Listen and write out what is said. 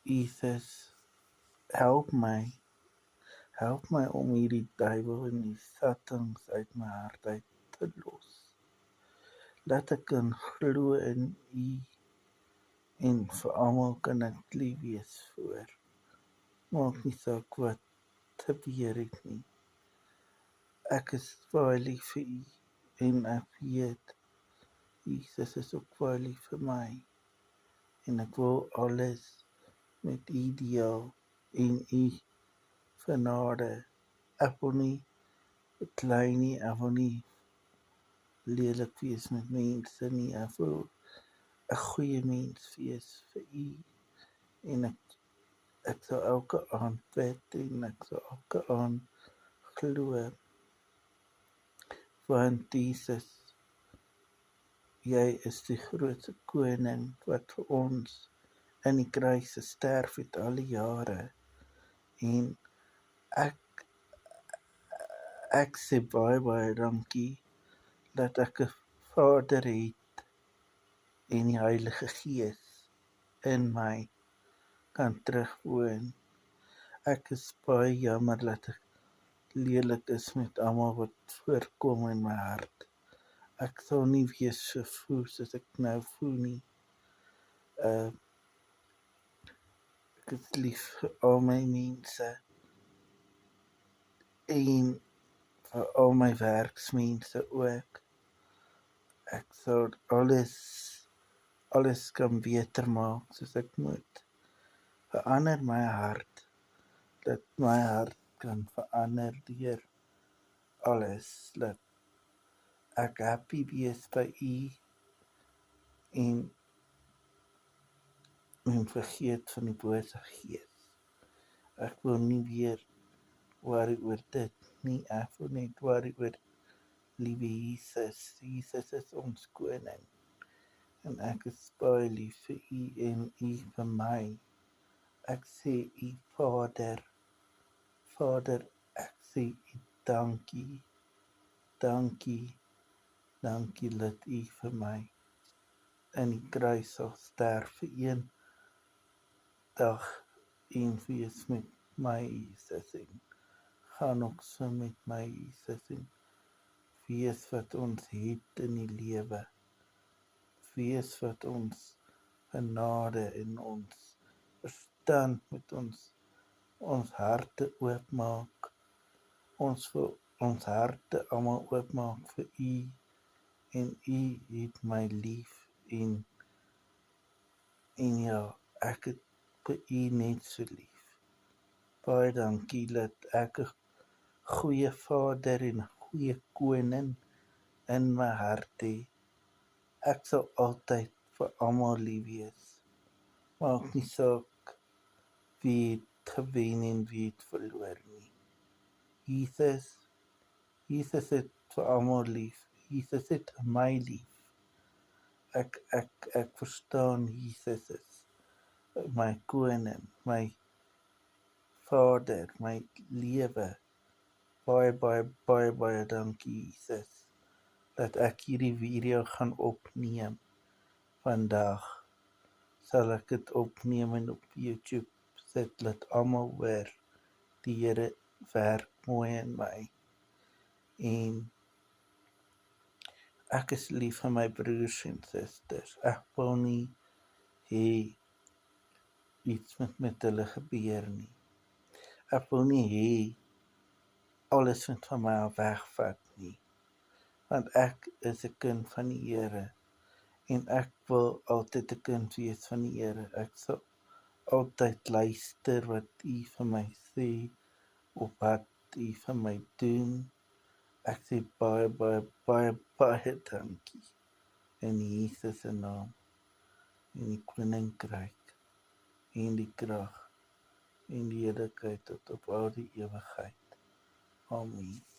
Jesus, help my om hierdie duiwel en die satangs uit my hart uit te los. Laat ek kan glo in U en vir almal kan ek lief wees voor. Maak nie saak wat gebeur het nie. Ek is baie lief vir U en ek weet Jesus is ook baie lief vir my en ek wil alles met U deel en U genade. Ek wil nie klein nie, ek wil nie lelik wees met mense nie, ek wil 'n goeie mens wees vir U en ek sal elke aand bid en ek sal elke aand glo, want Jesus, Jy is die grootste koning wat vir ons in die kruis gesterf het al die jare en ek sê baie dankie dat ek 'n Vader het en die Heilige Gees in my kan terugwoon. Ek is baie jammer dat ek lelik is met almal wat voorkom in my hart. Ek sal nie wees so voel soos ek nou voel nie. Ek is lief vir al my mense en vir al my werksmense ook. Ek sal alles kan beter maak soos ek moet. Verander my hart, dat my hart kan verander deur alles, dat ek happy wees by U en vergeet van die bose gees. Ek wil nie weer worry oor dit nie, ek wil net worry oor liewe Jesus. Jesus is ons koning en ek is baie lief vir U en U vir my. Ek sê U Vader, ek sê U dankie dat U vir my in die kruis sal sterf vir een dag en wees met my Jesus en gaan ook so met my Jesus en wees wat ons het in die lewe, wees wat ons genade en ons verstand met ons harte oopmaak, ons wil ons harte almal oopmaak vir U en U het my lief en ja, ek het vir U net so lief. Baie dankie dat ek 'n goeie Vader en 'n goeie koning in my hart het. Ek sal altyd vir almal lief wees. Maak nie saak wie het gewen en wie het verloor nie. Jesus het vir almal lief. Jesus het my lief. Ek verstaan Jesus is my koning, my Vader, my lewe. Baie dankie Jesus dat ek hierdie video gaan opneem vandag. Sal ek dit opneem en op YouTube sit, laat almal hoor die Here werk mooi in my. En ek is lief vir my broers en susters. Ek wil nie hê iets met hulle gebeur nie. Ek wil nie hê alles moet van my af wegvat nie. Want ek is 'n kind van die Here en ek wil altyd 'n kind wees van die Here. Ek sal altyd luister wat U vir my sê of wat U vir my doen. Ek sê baie dankie in Jesus se naam, in die koninkryk en die krag en die heerlikheid tot op al die ewigheid. Amen.